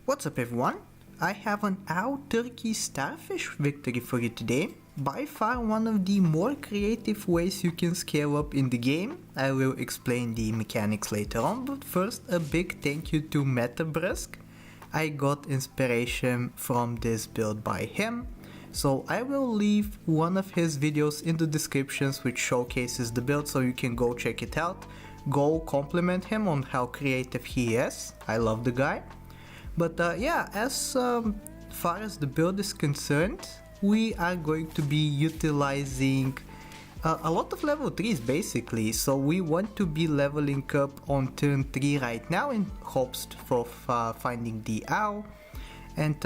What's up everyone? I have an owl turkey starfish victory for you today. By far one of the more creative ways you can scale up in the game. I will explain the mechanics later on, but first a big thank you to Metabrusk. I got inspiration from this build by him, so I will leave one of his videos in the descriptions which showcases the build so you can go check it out. Go compliment him on how creative he is. I love the guy. But yeah, as far as the build is concerned, we are going to be utilizing a lot of level 3s basically. So we want to be leveling up on turn 3 right now in hopes of finding the owl. And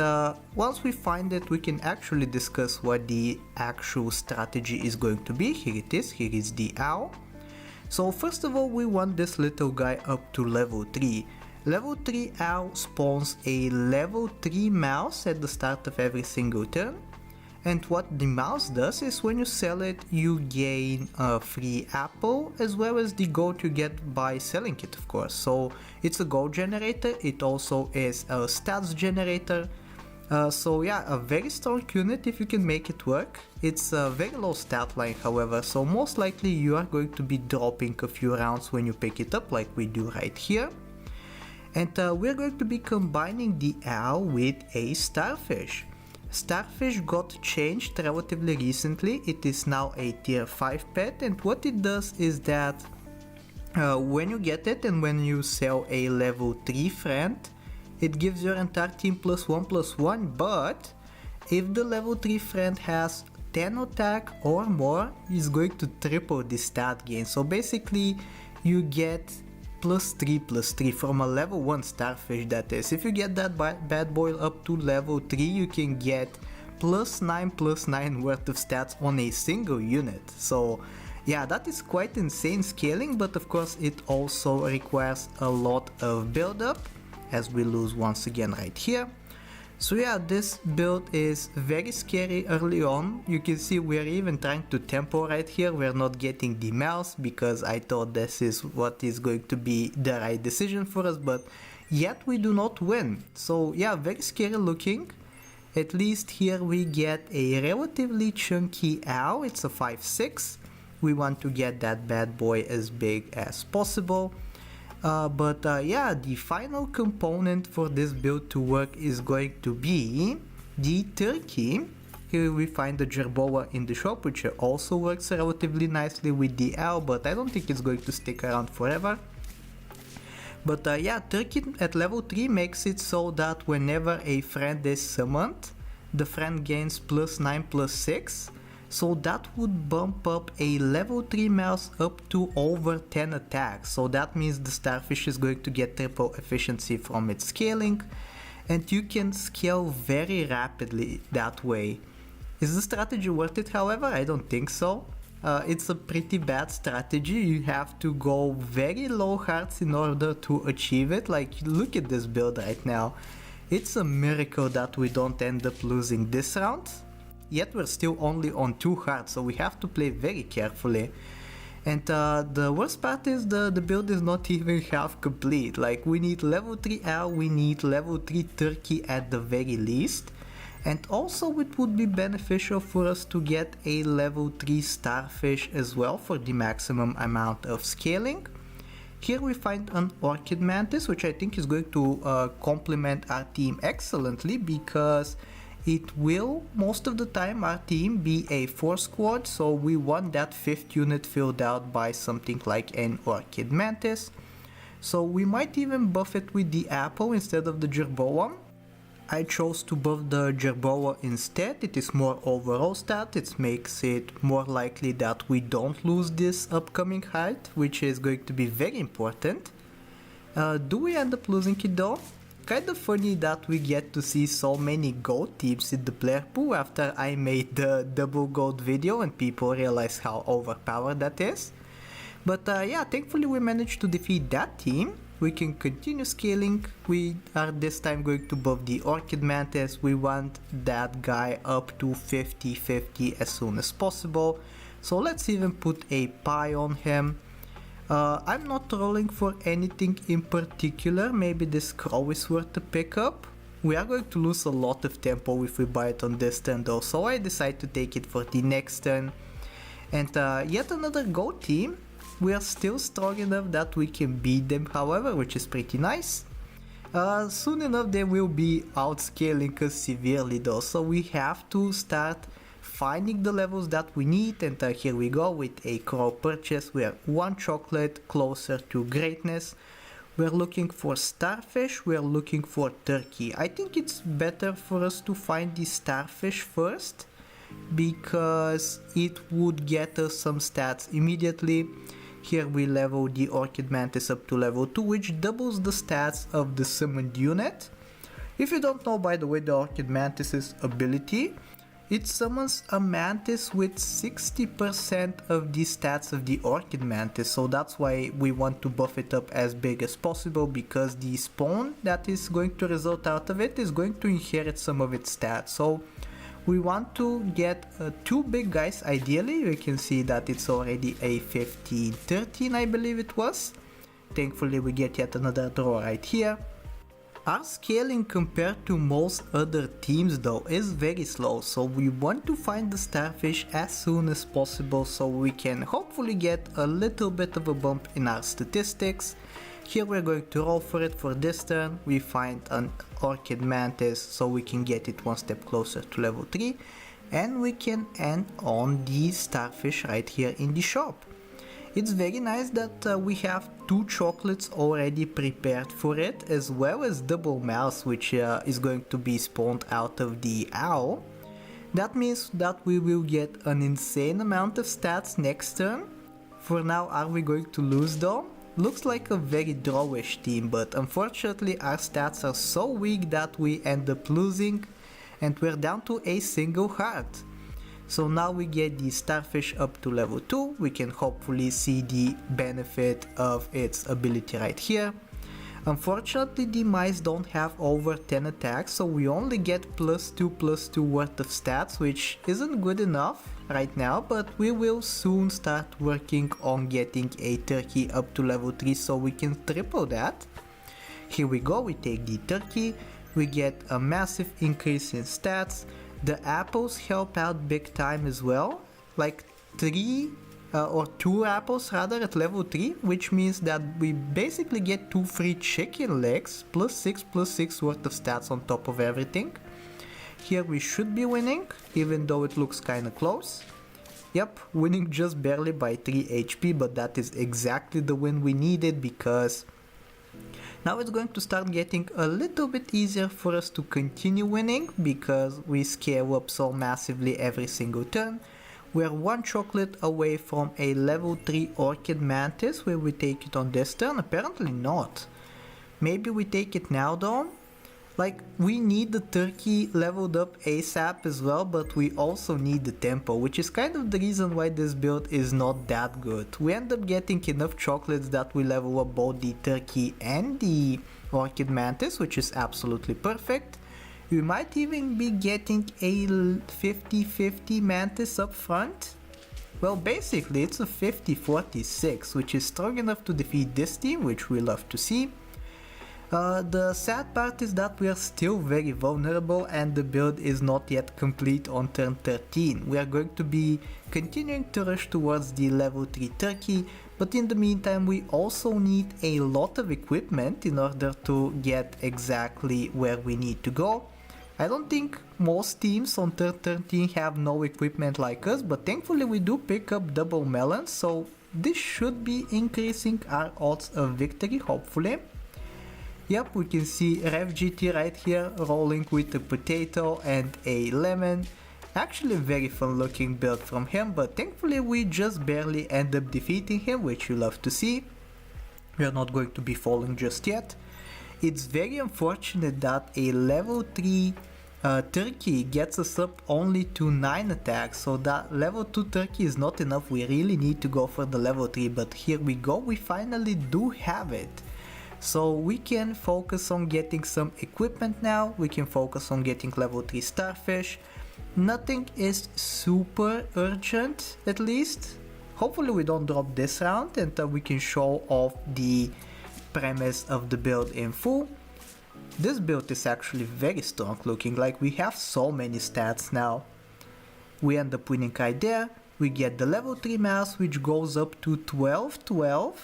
once we find it, we can actually discuss what the actual strategy is going to be. Here it is, here is the owl. So first of all, we want this little guy up to level 3. Level 3 owl spawns a level 3 mouse at the start of every single turn, and what the mouse does is when you sell it you gain a free apple as well as the gold you get by selling it, of course. So it's a gold generator, it also is a stats generator. So yeah, a very strong unit if you can make it work. It's a very low stat line however, so most likely you are going to be dropping a few rounds when you pick it up like we do right here. And we're going to be combining the owl with a starfish. Starfish got changed relatively recently. It is now a tier 5 pet, and what it does is that when you get it and when you sell a level 3 friend, it gives your entire team +1/+1, but if the level 3 friend has 10 attack or more, it's going to triple the stat gain. So basically you get +3/+3 from a level 1 starfish, that is. If you get that bad boy up to level 3, you can get +9/+9 worth of stats on a single unit. So yeah, that is quite insane scaling, but of course it also requires a lot of build up, as we lose once again right here. So yeah, this build is very scary early on. You can see we're even trying to tempo right here. We're not getting the mouse because I thought this is what is going to be the right decision for us, but yet we do not win. So yeah, very scary looking. At least here we get a relatively chunky owl. It's a 5/6. We want to get that bad boy as big as possible. But yeah, the final component for this build to work is going to be the turkey. Here we find the jerboa in the shop, which also works relatively nicely with the owl, but I don't think it's going to stick around forever. But yeah, turkey at level 3 makes it so that whenever a friend is summoned, the friend gains +9/+6. So that would bump up a level 3 mouse up to over 10 attacks. So that means the starfish is going to get triple efficiency from its scaling, and you can scale very rapidly that way. Is the strategy worth it however? I don't think so. It's a pretty bad strategy. You have to go very low hearts in order to achieve it. Like, look at this build right now. It's a miracle that we don't end up losing this round. Yet we're still only on 2 hearts, so we have to play very carefully. And the worst part is the build is not even half complete. Like, we need level 3 owl, we need level 3 turkey at the very least. And also it would be beneficial for us to get a level 3 starfish as well for the maximum amount of scaling. Here we find an orchid mantis, which I think is going to complement our team excellently, because it will, most of the time, our team be a 4 squad, so we want that 5th unit filled out by something like an orchid mantis. So we might even buff it with the apple instead of the jerboa. I chose to buff the jerboa instead. It is more overall stat, it makes it more likely that we don't lose this upcoming height, which is going to be very important. Do we end up losing it though? Kind of funny that we get to see so many gold teams in the player pool after I made the double gold video and people realize how overpowered that is. But yeah, thankfully we managed to defeat that team. We can continue scaling. We are this time going to buff the orchid mantis. We want that guy up to 50/50 as soon as possible. So let's even put a pie on him. I'm not rolling for anything in particular. Maybe this crow is worth to pick up. We are going to lose a lot of tempo if we buy it on this turn though, so I decide to take it for the next turn. And yet another gold team. We are still strong enough that we can beat them, however, which is pretty nice. Soon enough they will be outscaling us severely though, so we have to start finding the levels that we need. And here we go with a crow purchase. We are one chocolate closer to greatness. We're looking for starfish, we're looking for turkey. I think it's better for us to find the starfish first, because it would get us some stats immediately. Here we level the Orchid Mantis up to level 2, which doubles the stats of the summoned unit. If you don't know, by the way, the Orchid Mantis's ability, it summons a mantis with 60% of the stats of the Orchid Mantis, so that's why we want to buff it up as big as possible, because the spawn that is going to result out of it is going to inherit some of its stats. So we want to get 2 big guys ideally. You can see that it's already a 15-13, I believe it was. Thankfully we get yet another draw right here. Our scaling compared to most other teams though is very slow, so we want to find the starfish as soon as possible so we can hopefully get a little bit of a bump in our statistics. Here we're going to roll for it for this turn. We find an Orchid Mantis so we can get it one step closer to level 3, and we can end on the starfish right here in the shop. It's very nice that we have 2 chocolates already prepared for it, as well as double mouse, which is going to be spawned out of the owl. That means that we will get an insane amount of stats next turn. For now, are we going to lose though? Looks like a very drawish team, but unfortunately our stats are so weak that we end up losing, and we're down to a single heart. So now we get the starfish up to level 2, we can hopefully see the benefit of its ability right here. Unfortunately the mice don't have over 10 attacks, so we only get +2/+2 worth of stats, which isn't good enough right now, but we will soon start working on getting a turkey up to level 3 so we can triple that. Here we go, we take the turkey, we get a massive increase in stats. The apples help out big time as well, like 2 apples rather at level 3, which means that we basically get 2 free chicken legs +6/+6 worth of stats on top of everything. Here we should be winning, even though it looks kinda close. Yep, winning just barely by 3 HP, but that is exactly the win we needed, because now it's going to start getting a little bit easier for us to continue winning, because we scale up so massively every single turn. We're 1 chocolate away from a level 3 Orchid Mantis. Will we take it on this turn? Apparently not. Maybe we take it now though? Like, we need the turkey leveled up ASAP as well, but we also need the tempo, which is kind of the reason why this build is not that good. We end up getting enough chocolates that we level up both the turkey and the Orchid Mantis, which is absolutely perfect. We might even be getting a 50-50 Mantis up front. Well, basically it's a 50-46, which is strong enough to defeat this team, which we love to see. The sad part is that we are still very vulnerable and the build is not yet complete on turn 13. We are going to be continuing to rush towards the level 3 turkey, but in the meantime we also need a lot of equipment in order to get exactly where we need to go. I don't think most teams on turn 13 have no equipment like us, but thankfully we do pick up double melons, so this should be increasing our odds of victory, hopefully. Yep, we can see Rev GT right here rolling with a potato and a lemon. Actually a very fun looking build from him, but thankfully we just barely end up defeating him, which you love to see. We are not going to be falling just yet. It's very unfortunate that a level 3 turkey gets us up only to 9 attacks, so that level 2 turkey is not enough. We really need to go for the level 3, but here we go, we finally do have it. So we can focus on getting some equipment now, we can focus on getting level 3 starfish. Nothing is super urgent, at least. Hopefully we don't drop this round and we can show off the premise of the build in full. This build is actually very strong looking, like we have so many stats now. We end up winning right there. We get the level 3 mouse which goes up to 12-12.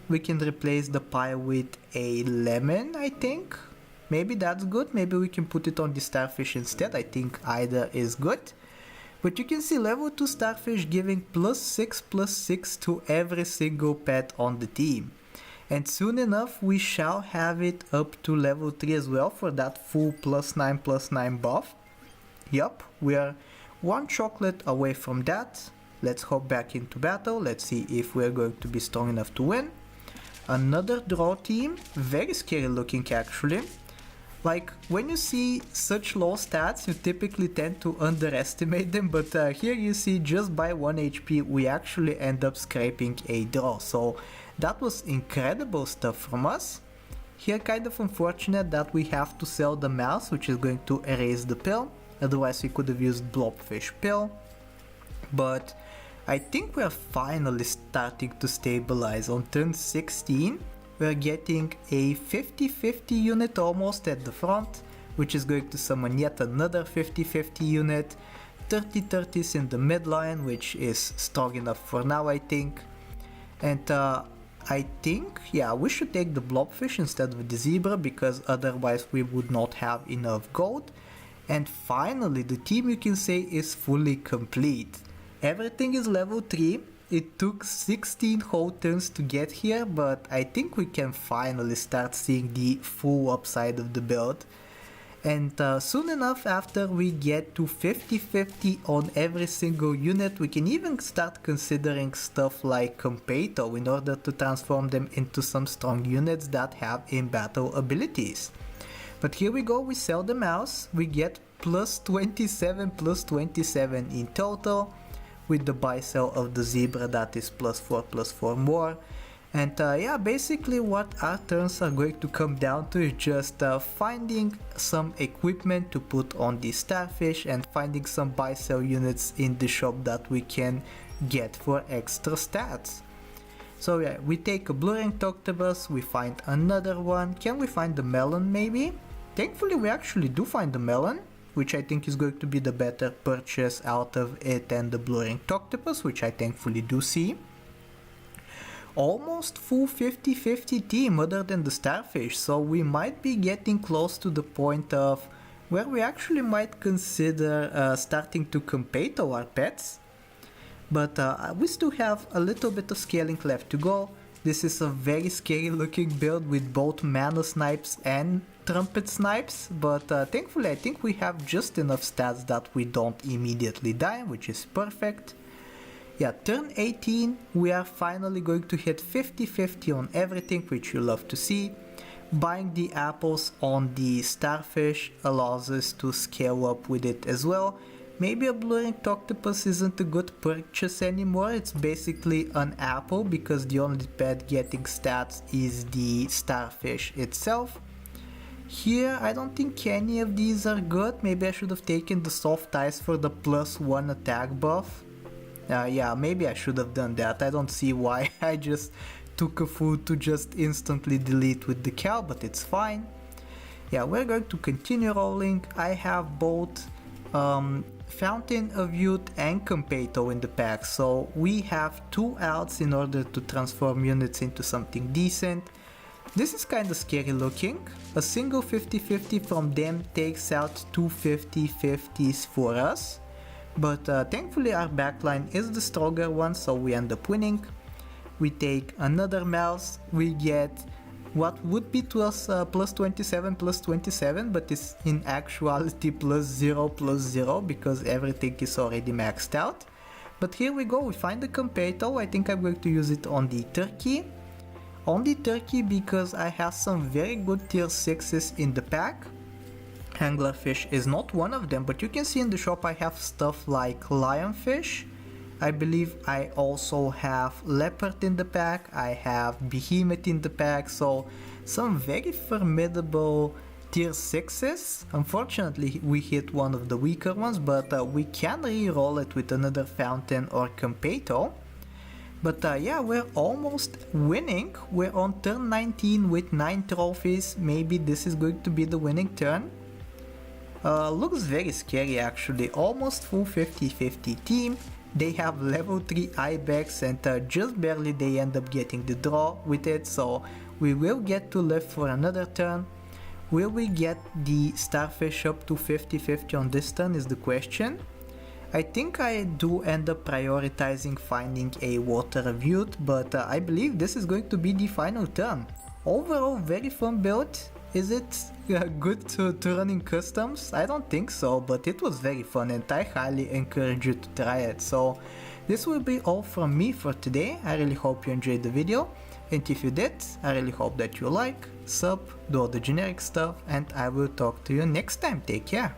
We can replace the pie with a lemon, I think. Maybe that's good, maybe we can put it on the starfish instead. I think either is good. But you can see level 2 starfish giving +6/+6 to every single pet on the team. And soon enough we shall have it up to level 3 as well for that full +9/+9 buff. Yup, we are one chocolate away from that. Let's hop back into battle. Let's see if we're going to be strong enough to win. Another draw team, very scary looking actually. Like, when you see such low stats, you typically tend to underestimate them, but here you see just by 1 HP we actually end up scraping a draw, so that was incredible stuff from us. Here kind of unfortunate that we have to sell the mouse, which is going to erase the pill, otherwise we could have used blobfish pill. But I think we are finally starting to stabilize. On turn 16 we're getting a 50-50 unit almost at the front, which is going to summon yet another 50-50 unit. 30-30s in the midline, which is strong enough for now I think. And I think, yeah, we should take the blobfish instead of the zebra, because otherwise we would not have enough gold. And finally the team, you can say, is fully complete. Everything is level 3. It took 16 whole turns to get here, but I think we can finally start seeing the full upside of the build. And soon enough, after we get to 50-50 on every single unit, we can even start considering stuff like Competo in order to transform them into some strong units that have in-battle abilities. But here we go, we sell the mouse, we get +27/+27 in total. With the buy sell of the zebra, that is +4/+4 more. And yeah, basically what our turns are going to come down to is just finding some equipment to put on the starfish and finding some buy sell units in the shop that we can get for extra stats. So yeah, we take a blue-ringed octopus, we find another one. Can we find the melon maybe? Thankfully we actually do find the melon, which I think is going to be the better purchase out of it and the blue-ringed octopus, which I thankfully do see. Almost full 50-50 team other than the starfish, so we might be getting close to the point of where we actually might consider starting to Competo our pets. But we still have a little bit of scaling left to go. This is a very scary looking build with both mana snipes and trumpet snipes, but thankfully I think we have just enough stats that we don't immediately die, which is perfect. Yeah, turn 18 we are finally going to hit 50-50 on everything, which you love to see. Buying the apples on the starfish allows us to scale up with it as well. Maybe a blue-ringed octopus isn't a good purchase anymore, it's basically an apple because the only pet getting stats is the starfish itself. Here I don't think any of these are good. Maybe I should have taken the soft ice for the +1 attack buff. Yeah, maybe I should have done that. I don't see why I just took a food to just instantly delete with the cow, but it's fine. Yeah, we're going to continue rolling. I have both Fountain of Youth and Competo in the pack, so we have 2 outs in order to transform units into something decent. This is kinda scary looking. A single 50-50 from them takes out 2 50-50s for us. But thankfully our backline is the stronger one, so we end up winning. We take another mouse, we get what would be to us +27/+27, but is in actuality +0/+0 because everything is already maxed out. But here we go, we find the Competo. I think I'm going to use it on the turkey. On the turkey because I have some very good tier 6s in the pack. Anglerfish is not one of them, but you can see in the shop I have stuff like lionfish. I believe I also have leopard in the pack, I have behemoth in the pack, so some very formidable tier 6s. Unfortunately we hit one of the weaker ones, but we can re-roll it with another fountain or Competo. But yeah, we're almost winning. We're on turn 19 with 9 trophies. Maybe this is going to be the winning turn. Looks very scary actually. Almost full 50-50 team. They have level 3 Ibex and just barely they end up getting the draw with it. So we will get to live for another turn. Will we get the Starfish up to 50-50 on this turn is the question. I think I do end up prioritizing finding a water reviewed, but I believe this is going to be the final turn. Overall, very fun build. Is it good to run in customs? I don't think so, but it was very fun and I highly encourage you to try it. So this will be all from me for today. I really hope you enjoyed the video, and if you did, I really hope that you like, sub, do all the generic stuff, and I will talk to you next time. Take care.